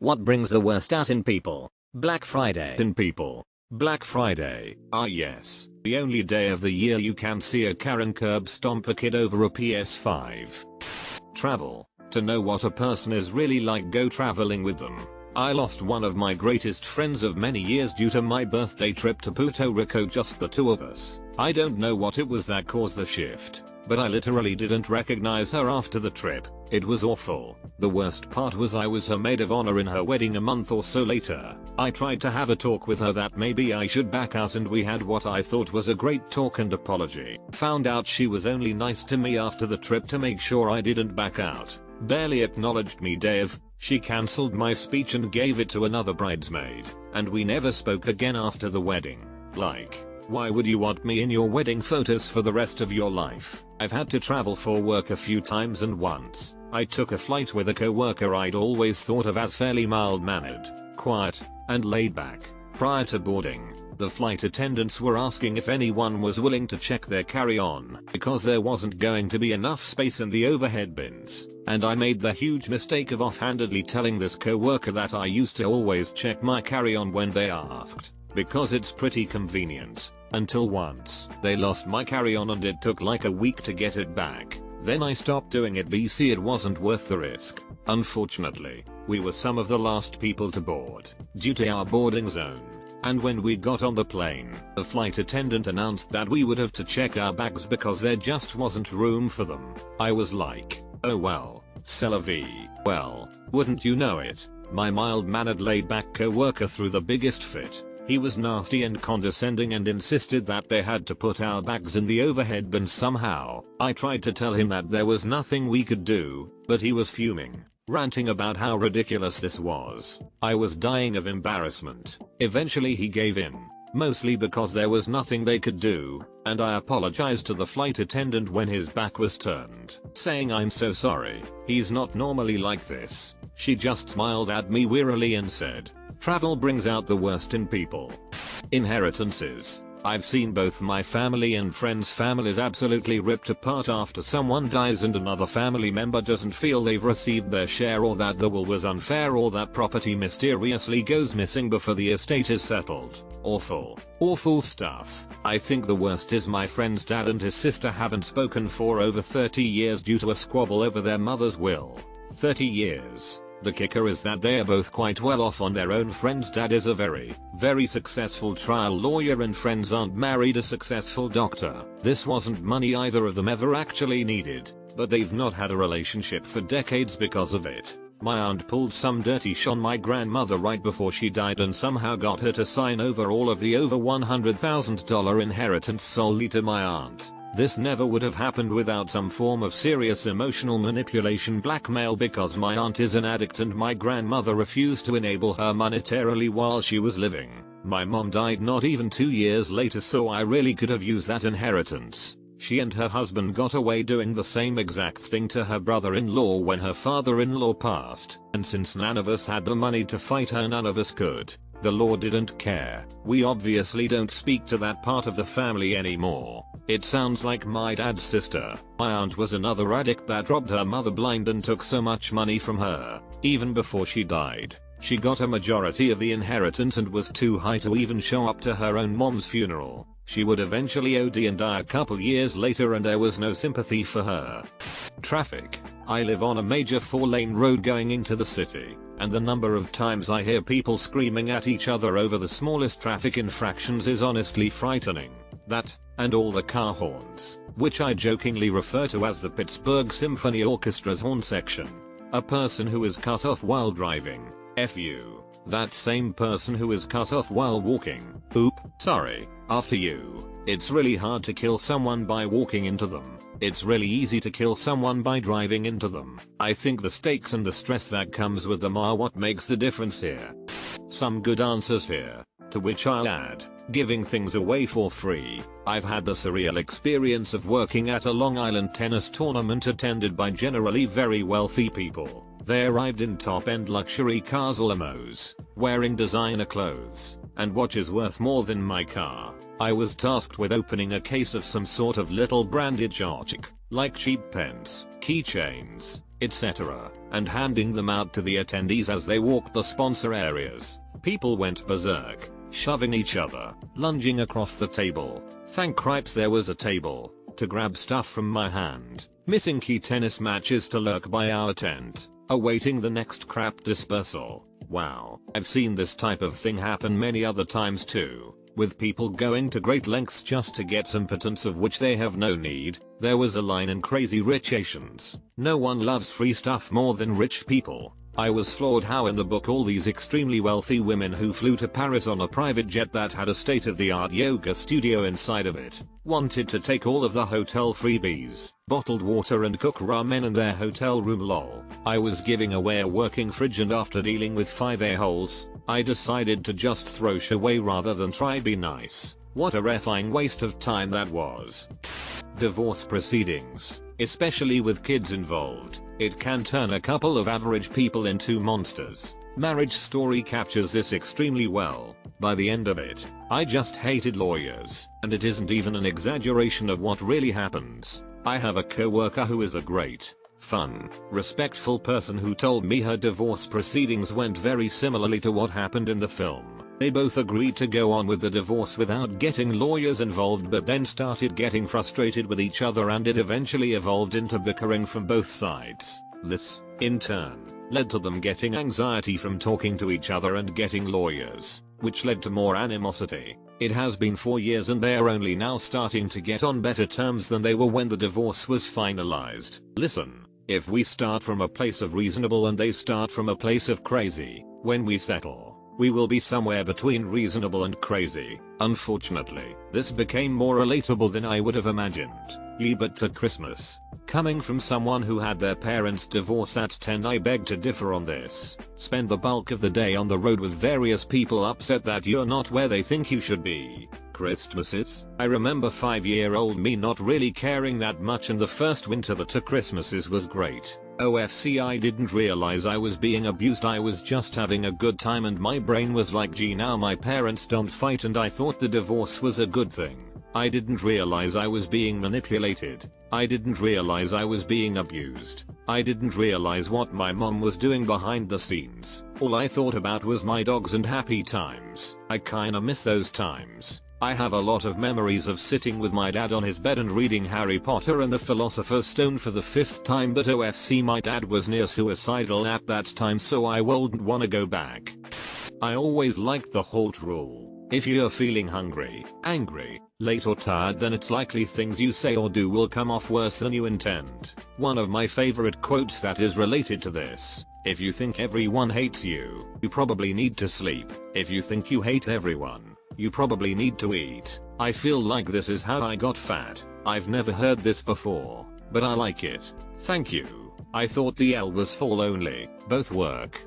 What brings the worst out in people? Black Friday. In people. Black Friday. Ah yes, the only day of the year you can see a Karen curb stomp a kid over a PS5. Travel. To know what a person is really like, go traveling with them. I lost one of my greatest friends of many years due to my birthday trip to Puerto Rico, just the two of us. I don't know what it was that caused the shift, but I literally didn't recognize her after the trip. It was awful. The worst part was I was her maid of honor in her wedding a month or so later. I tried to have a talk with her that maybe I should back out, and we had what I thought was a great talk and apology. Found out she was only nice to me after the trip to make sure I didn't back out. Barely acknowledged me, Dave. She cancelled my speech and gave it to another bridesmaid, and we never spoke again after the wedding. Like, why would you want me in your wedding photos for the rest of your life? I've had to travel for work a few times, and once I took a flight with a coworker I'd always thought of as fairly mild-mannered, quiet, and laid back. Prior to boarding, the flight attendants were asking if anyone was willing to check their carry-on because there wasn't going to be enough space in the overhead bins, and I made the huge mistake of offhandedly telling this coworker that I used to always check my carry-on when they asked, because it's pretty convenient. Until once they lost my carry-on and it took like a week to get it back. Then I stopped doing it because it wasn't worth the risk. Unfortunately, we were some of the last people to board due to our boarding zone, and when we got on the plane, the flight attendant announced that we would have to check our bags because there just wasn't room for them. I was like, oh well, c'est la vie. Well, wouldn't you know it, my mild-mannered laid-back coworker threw the biggest fit. He was nasty and condescending and insisted that they had to put our bags in the overhead bin somehow. I tried to tell him that there was nothing we could do, but he was fuming, ranting about how ridiculous this was. I was dying of embarrassment. Eventually he gave in, mostly because there was nothing they could do, and I apologized to the flight attendant when his back was turned, saying I'm so sorry, he's not normally like this. She just smiled at me wearily and said, travel brings out the worst in people. Inheritances. I've seen both my family and friends' families absolutely ripped apart after someone dies and another family member doesn't feel they've received their share, or that the will was unfair, or that property mysteriously goes missing before the estate is settled. Awful. Awful stuff. I think the worst is my friend's dad and his sister haven't spoken for over 30 years due to a squabble over their mother's will. 30 years. The kicker is that they are both quite well off on their own. Friend's dad is a very, very successful trial lawyer, and friend's aunt married a successful doctor. This wasn't money either of them ever actually needed, but they've not had a relationship for decades because of it. My aunt pulled some dirty shit on my grandmother right before she died and somehow got her to sign over all of the over $100,000 inheritance solely to my aunt. This never would have happened without some form of serious emotional manipulation, blackmail, because my aunt is an addict and my grandmother refused to enable her monetarily while she was living. My mom died not even 2 years later, so I really could have used that inheritance. She and her husband got away doing the same exact thing to her brother-in-law when her father-in-law passed, and since none of us had the money to fight her, none of us could. The law didn't care. We obviously don't speak to that part of the family anymore. It sounds like my dad's sister. My aunt was another addict that robbed her mother blind and took so much money from her. Even before she died, she got a majority of the inheritance and was too high to even show up to her own mom's funeral. She would eventually OD and die a couple years later, and there was no sympathy for her. Traffic. I live on a major 4-lane road going into the city, and the number of times I hear people screaming at each other over the smallest traffic infractions is honestly frightening. That, and all the car horns, which I jokingly refer to as the Pittsburgh Symphony Orchestra's horn section. A person who is cut off while driving. F you. That same person who is cut off while walking. Oop, sorry, after you. It's really hard to kill someone by walking into them. It's really easy to kill someone by driving into them. I think the stakes and the stress that comes with them are what makes the difference here. Some good answers here, to which I'll add, giving things away for free. I've had the surreal experience of working at a Long Island tennis tournament attended by generally very wealthy people. They arrived in top-end luxury cars or limos, wearing designer clothes, and watches worth more than my car. I was tasked with opening a case of some sort of little branded tchotchke, like cheap pens, keychains, etc., and handing them out to the attendees as they walked the sponsor areas. People went berserk, shoving each other, lunging across the table. Thank cripes there was a table to grab stuff from my hand, missing key tennis matches to lurk by our tent, awaiting the next crap dispersal. Wow, I've seen this type of thing happen many other times too, with people going to great lengths just to get some pittance of which they have no need. There was a line in Crazy Rich Asians: "No one loves free stuff more than rich people." I was floored how in the book all these extremely wealthy women who flew to Paris on a private jet that had a state-of-the-art yoga studio inside of it wanted to take all of the hotel freebies, bottled water and cook ramen in their hotel room. Lol. I was giving away a working fridge, and after dealing with 5 a-holes, I decided to just throw shit away rather than try be nice. What a effing waste of time that was. Divorce proceedings, especially with kids involved, it can turn a couple of average people into monsters. Marriage Story captures this extremely well. By the end of it, I just hated lawyers, and it isn't even an exaggeration of what really happens. I have a coworker who is a great, fun, respectful person who told me her divorce proceedings went very similarly to what happened in the film. They both agreed to go on with the divorce without getting lawyers involved, but then started getting frustrated with each other, and it eventually evolved into bickering from both sides. This, in turn, led to them getting anxiety from talking to each other and getting lawyers, which led to more animosity. It has been 4 years and they are only now starting to get on better terms than they were when the divorce was finalized. Listen, if we start from a place of reasonable and they start from a place of crazy, when we settle, we will be somewhere between reasonable and crazy. Unfortunately, this became more relatable than I would have imagined. Yeah, but to Christmas, coming from someone who had their parents divorce at 10, I beg to differ on this. Spend the bulk of the day on the road with various people upset that you're not where they think you should be. Christmases? I remember 5-year-old me not really caring that much, and the first winter that to Christmases was great. OFC, I didn't realize I was being abused. I was just having a good time and my brain was like, gee, now my parents don't fight, and I thought the divorce was a good thing. I didn't realize I was being manipulated. I didn't realize I was being abused. I didn't realize what my mom was doing behind the scenes. All I thought about was my dogs and happy times. I kinda miss those times. I have a lot of memories of sitting with my dad on his bed and reading Harry Potter and the Philosopher's Stone for the 5th time, but OFC, my dad was near suicidal at that time, so I wouldn't wanna go back. I always liked the halt rule. If you're feeling hungry, angry, late or tired, then it's likely things you say or do will come off worse than you intend. One of my favorite quotes that is related to this: if you think everyone hates you, you probably need to sleep. If you think you hate everyone, you probably need to eat. I feel like this is how I got fat. I've never heard this before, but I like it. Thank you. I thought the L was fall only. Both work.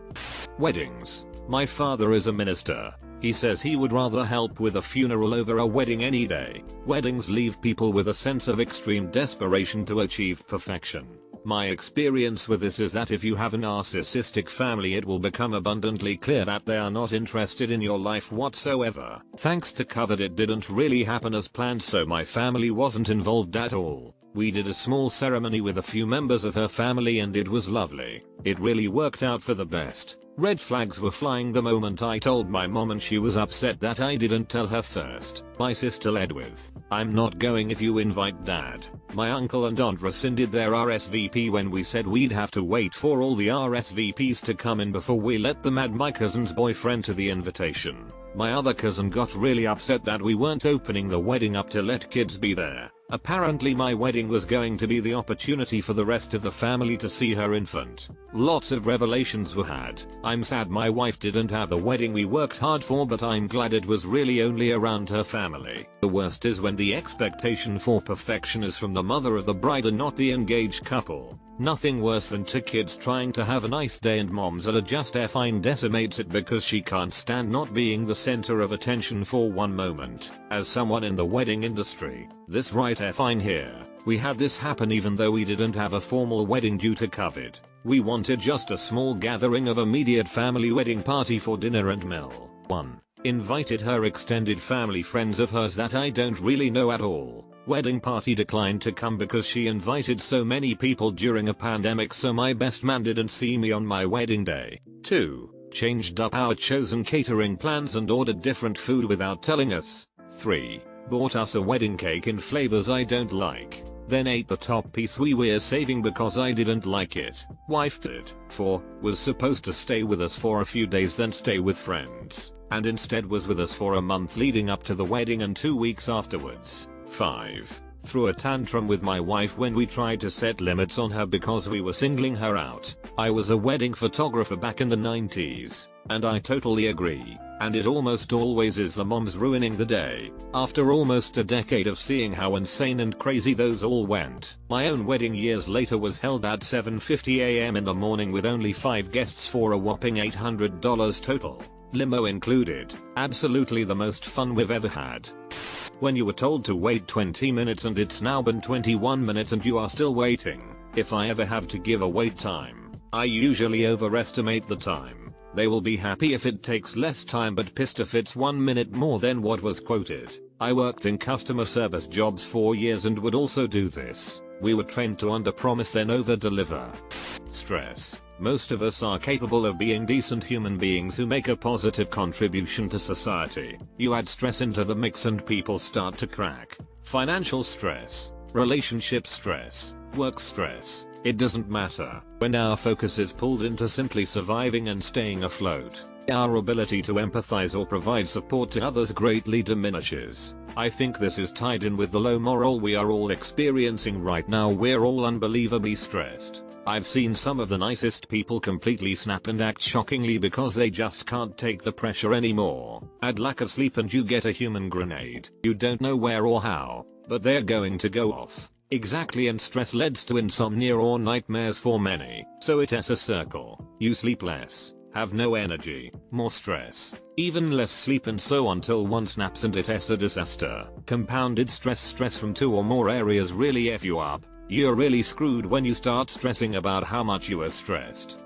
Weddings. My father is a minister. He says he would rather help with a funeral over a wedding any day. Weddings leave people with a sense of extreme desperation to achieve perfection. My experience with this is that if you have a narcissistic family, it will become abundantly clear that they are not interested in your life whatsoever. Thanks to COVID, it didn't really happen as planned, so my family wasn't involved at all. We did a small ceremony with a few members of her family and it was lovely. It really worked out for the best. Red flags were flying the moment I told my mom, and she was upset that I didn't tell her first. My sister led with, "I'm not going if you invite dad." My uncle and aunt rescinded their RSVP when we said we'd have to wait for all the RSVPs to come in before we let them add my cousin's boyfriend to the invitation. My other cousin got really upset that we weren't opening the wedding up to let kids be there. Apparently my wedding was going to be the opportunity for the rest of the family to see her infant. Lots of revelations were had. I'm sad my wife didn't have the wedding we worked hard for, but I'm glad it was really only around her family. The worst is when the expectation for perfection is from the mother of the bride and not the engaged couple. Nothing worse than two kids trying to have a nice day and mom's that just effing decimates it because she can't stand not being the center of attention for one moment. As someone in the wedding industry, this right effing here, we had this happen even though we didn't have a formal wedding due to COVID. We wanted just a small gathering of immediate family wedding party for dinner and meal. 1. Invited her extended family friends of hers that I don't really know at all. Wedding party declined to come because she invited so many people during a pandemic, so my best man didn't see me on my wedding day. 2. Changed up our chosen catering plans and ordered different food without telling us. 3. Bought us a wedding cake in flavors I don't like. Then ate the top piece we were saving because I didn't like it. Wife did. 4. Was supposed to stay with us for a few days then stay with friends, and instead was with us for a month leading up to the wedding and 2 weeks afterwards. 5. Threw a tantrum with my wife when we tried to set limits on her because we were singling her out. I was a wedding photographer back in the 90s, and I totally agree. And it almost always is the moms ruining the day. After almost a decade of seeing how insane and crazy those all went, my own wedding years later was held at 7:50 a.m. in the morning with only 5 guests for a whopping $800 total. Limo included. Absolutely the most fun we've ever had. When you were told to wait 20 minutes and it's now been 21 minutes and you are still waiting. If I ever have to give a wait time, I usually overestimate the time. They will be happy if it takes less time but pissed if it's 1 minute more than what was quoted. I worked in customer service jobs for years and would also do this. We were trained to underpromise then overdeliver. Stress. Most of us are capable of being decent human beings who make a positive contribution to society. You add stress into the mix and people start to crack. Financial stress, relationship stress, work stress. It doesn't matter. When our focus is pulled into simply surviving and staying afloat, our ability to empathize or provide support to others greatly diminishes. I think this is tied in with the low morale we are all experiencing right now. We're all unbelievably stressed. I've seen some of the nicest people completely snap and act shockingly because they just can't take the pressure anymore. Add lack of sleep and you get a human grenade. You don't know where or how, but they're going to go off. Exactly, and stress leads to insomnia or nightmares for many. So it's a circle. You sleep less, have no energy, more stress, even less sleep, and so until one snaps and it's a disaster. Compounded stress from 2 or more areas really F you up. You're really screwed when you start stressing about how much you are stressed.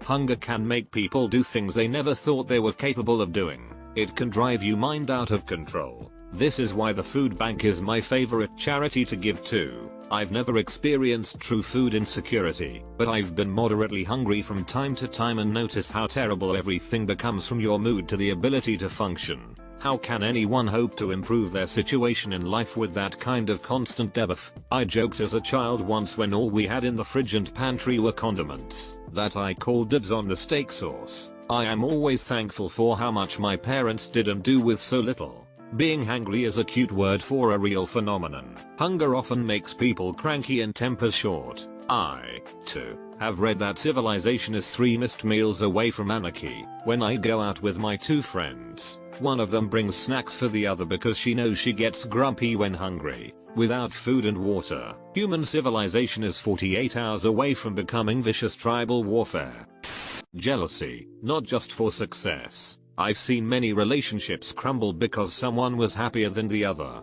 Hunger can make people do things they never thought they were capable of doing. It can drive your mind out of control. This is why the food bank is my favorite charity to give to. I've never experienced true food insecurity, but I've been moderately hungry from time to time and notice how terrible everything becomes, from your mood to the ability to function. How can anyone hope to improve their situation in life with that kind of constant debuff? I joked as a child once when all we had in the fridge and pantry were condiments, that I called dibs on the steak sauce. I am always thankful for how much my parents didn't do with so little. Being hangry is a cute word for a real phenomenon. Hunger often makes people cranky and tempers short. I, too, have read that civilization is 3 missed meals away from anarchy. When I go out with my 2 friends, one of them brings snacks for the other because she knows she gets grumpy when hungry. Without food and water, human civilization is 48 hours away from becoming vicious tribal warfare. Jealousy, not just for success. I've seen many relationships crumble because someone was happier than the other.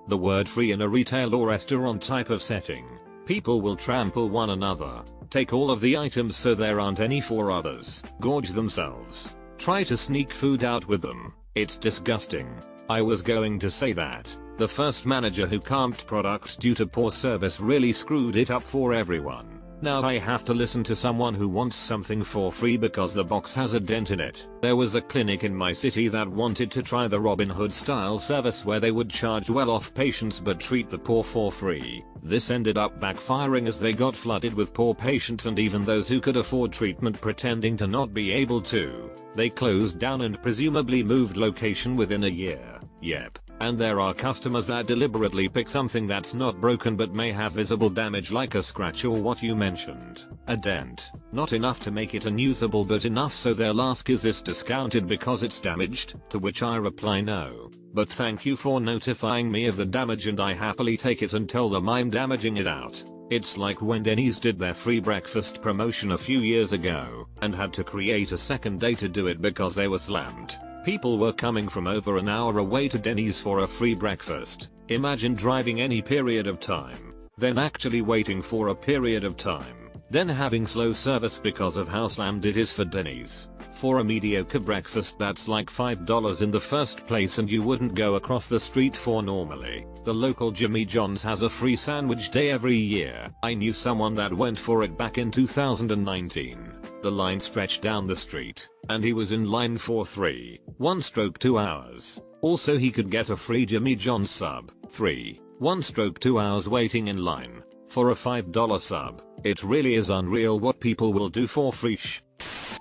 The word free in a retail or restaurant type of setting. People will trample one another, take all of the items so there aren't any for others, gorge themselves, try to sneak food out with them. It's disgusting. I was going to say that the first manager who camped products due to poor service really screwed it up for everyone. Now I have to listen to someone who wants something for free because the box has a dent in it. There was a clinic in my city that wanted to try the Robin Hood style service where they would charge well-off patients but treat the poor for free. This ended up backfiring as they got flooded with poor patients and even those who could afford treatment pretending to not be able to. They closed down and presumably moved location within a year. Yep. And there are customers that deliberately pick something that's not broken but may have visible damage like a scratch or what you mentioned, a dent. Not enough to make it unusable but enough so they'll ask, is this discounted because it's damaged? To which I reply no. But thank you for notifying me of the damage and I happily take it and tell them I'm damaging it out. It's like when Denny's did their free breakfast promotion a few years ago and had to create a second day to do it because they were slammed. People were coming from over an hour away to Denny's for a free breakfast. Imagine driving any period of time, then actually waiting for a period of time, then having slow service because of how slammed it is for Denny's. For a mediocre breakfast that's like $5 in the first place and you wouldn't go across the street for normally. The local Jimmy John's has a free sandwich day every year. I knew someone that went for it back in 2019. The line stretched down the street, and he was in line for 1/2 hours. Also he could get a free Jimmy John's sub. 1/2 hours waiting in line for a $5 sub. It really is unreal what people will do for free.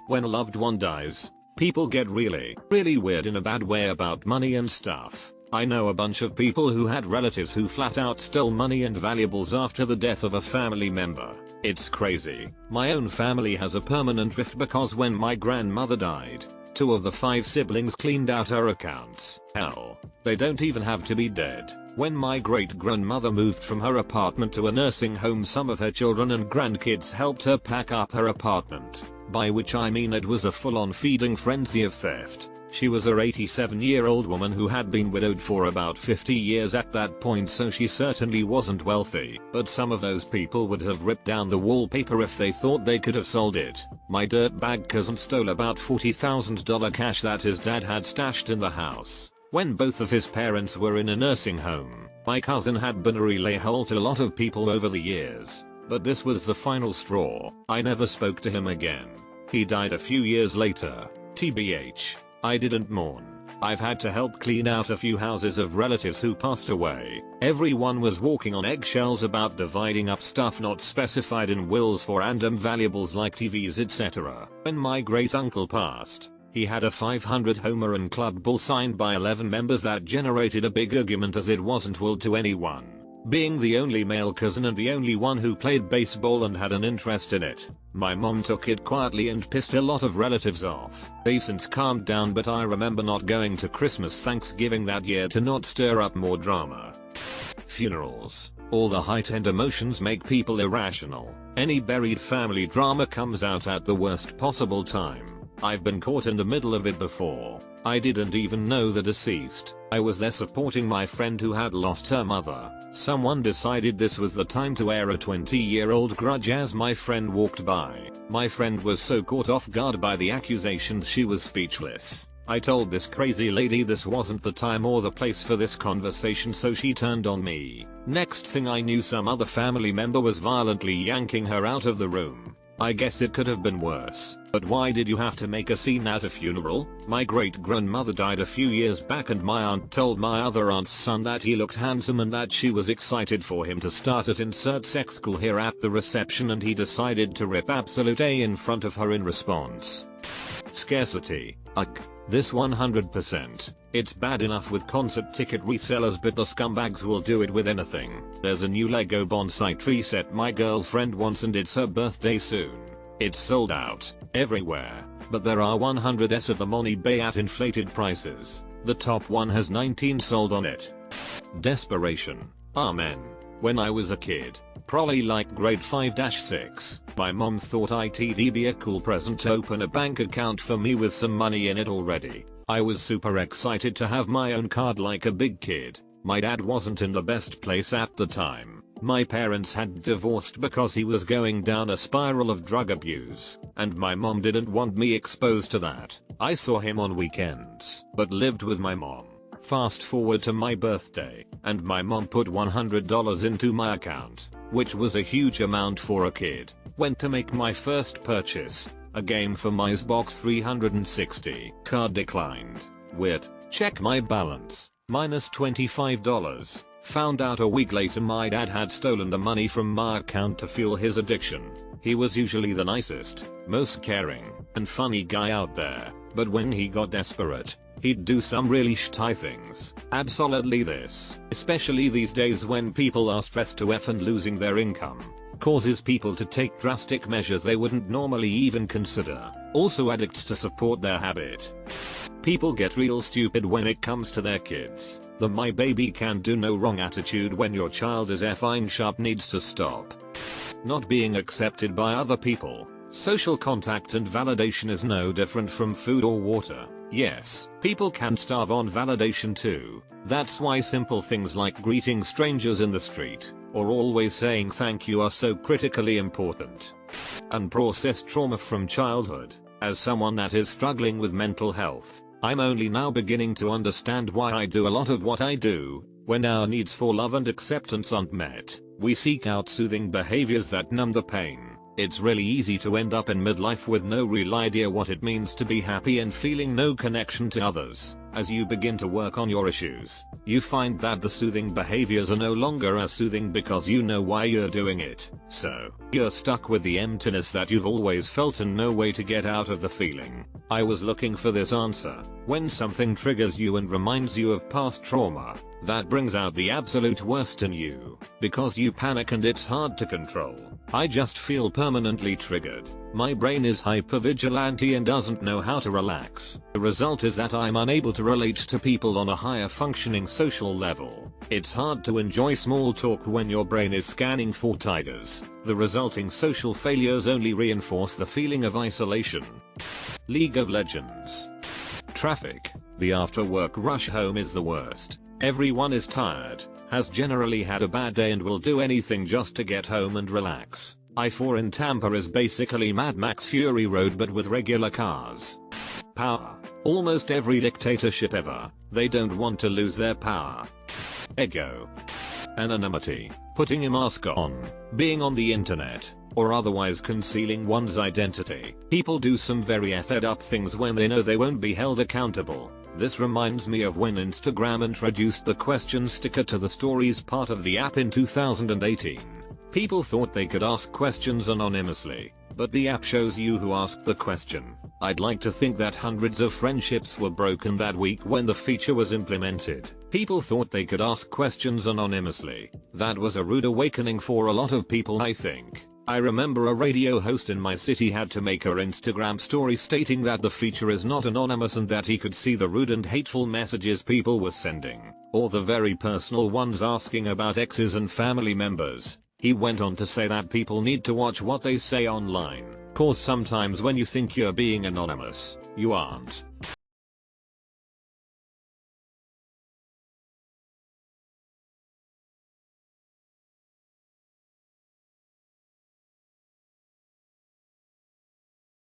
When a loved one dies, people get really weird in a bad way about money and stuff. I know a bunch of people who had relatives who flat out stole money and valuables after the death of a family member. It's crazy. My own family has a permanent rift because when my grandmother died, 2 of the 5 siblings cleaned out her accounts. Hell, they don't even have to be dead. When my great-grandmother moved from her apartment to a nursing home, some of her children and grandkids helped her pack up her apartment, by which I mean it was a full-on feeding frenzy of theft. She was a 87-year-old woman who had been widowed for about 50 years at that point, so she certainly wasn't wealthy. But some of those people would have ripped down the wallpaper if they thought they could have sold it. My dirtbag cousin stole about $40,000 cash that his dad had stashed in the house when both of his parents were in a nursing home. My cousin had been a relay hole to a lot of people over the years, but this was the final straw. I never spoke to him again. He died a few years later. TBH. I didn't mourn. I've had to help clean out a few houses of relatives who passed away. Everyone was walking on eggshells about dividing up stuff not specified in wills for random valuables like TVs, etc. When my great uncle passed, he had a 500 Homer and Club Bull signed by 11 members that generated a big argument as it wasn't willed to anyone. Being the only male cousin and the only one who played baseball and had an interest in it, my mom took it quietly and pissed a lot of relatives off. They've since calmed down, but I remember not going to Christmas Thanksgiving that year to not stir up more drama. Funerals. All the heightened emotions make people irrational. Any buried family drama comes out at the worst possible time. I've been caught in the middle of it before. I didn't even know the deceased. I was there supporting my friend who had lost her mother. Someone decided this was the time to air a 20-year-old grudge as my friend walked by. My friend was so caught off guard by the accusations she was speechless. I told this crazy lady this wasn't the time or the place for this conversation, so she turned on me. Next thing I knew, some other family member was violently yanking her out of the room. I guess it could have been worse. But why did you have to make a scene at a funeral? My great-grandmother died a few years back and my aunt told my other aunt's son that he looked handsome and that she was excited for him to start at insert sex school here at the reception, and he decided to rip absolute A in front of her in response. Scarcity. Ugh. This 100%. It's bad enough with concert ticket resellers, but the scumbags will do it with anything. There's a new Lego bonsai tree set my girlfriend wants and it's her birthday soon. It's sold out everywhere, but there are 100s of them on eBay at inflated prices. The top one has 19 sold on it. Desperation. Amen. When I was a kid, probably like grade 5-6, my mom thought it'd be a cool present to open a bank account for me with some money in it already. I was super excited to have my own card like a big kid. My dad wasn't in the best place at the time. My parents had divorced because he was going down a spiral of drug abuse, and my mom didn't want me exposed to that. I saw him on weekends, but lived with my mom. Fast forward to my birthday, and my mom put $100 into my account, which was a huge amount for a kid. Went to make my first purchase, a game for my Xbox 360. Card declined. Weird. Check my balance. Minus $25. Found out a week later my dad had stolen the money from my account to fuel his addiction. He was usually the nicest, most caring, and funny guy out there, but when he got desperate, he'd do some really shitty things. Absolutely this, especially these days when people are stressed to F and losing their income, causes people to take drastic measures they wouldn't normally even consider. Also addicts to support their habit. People get real stupid when it comes to their kids. The "my baby can do no wrong" attitude when your child is effing sharp needs to stop. Not being accepted by other people. Social contact and validation is no different from food or water. Yes, people can starve on validation too. That's why simple things like greeting strangers in the street, or always saying thank you are so critically important. Unprocessed trauma from childhood. As someone that is struggling with mental health, I'm only now beginning to understand why I do a lot of what I do. When our needs for love and acceptance aren't met, we seek out soothing behaviors that numb the pain. It's really easy to end up in midlife with no real idea what it means to be happy and feeling no connection to others. As you begin to work on your issues, you find that the soothing behaviors are no longer as soothing because you know why you're doing it. So, you're stuck with the emptiness that you've always felt and no way to get out of the feeling. I was looking for this answer. When something triggers you and reminds you of past trauma, that brings out the absolute worst in you, because you panic and it's hard to control. I just feel permanently triggered. My brain is hypervigilante and doesn't know how to relax. The result is that I'm unable to relate to people on a higher functioning social level. It's hard to enjoy small talk when your brain is scanning for tigers. The resulting social failures only reinforce the feeling of isolation. League of Legends. Traffic. The after work rush home is the worst. Everyone is tired, has generally had a bad day and will do anything just to get home and relax. I-4 in Tampa is basically Mad Max Fury Road but with regular cars. Power. Almost every dictatorship ever, they don't want to lose their power. Ego. Anonymity. Putting a mask on, being on the internet, or otherwise concealing one's identity. People do some very effed up things when they know they won't be held accountable. This reminds me of when Instagram introduced the question sticker to the stories part of the app in 2018. People thought they could ask questions anonymously, but the app shows you who asked the question. I'd like to think that hundreds of friendships were broken that week when the feature was implemented. People thought they could ask questions anonymously. That was a rude awakening for a lot of people, I think. I remember a radio host in my city had to make her Instagram story stating that the feature is not anonymous and that he could see the rude and hateful messages people were sending, or the very personal ones asking about exes and family members. He went on to say that people need to watch what they say online, cause sometimes when you think you're being anonymous, you aren't.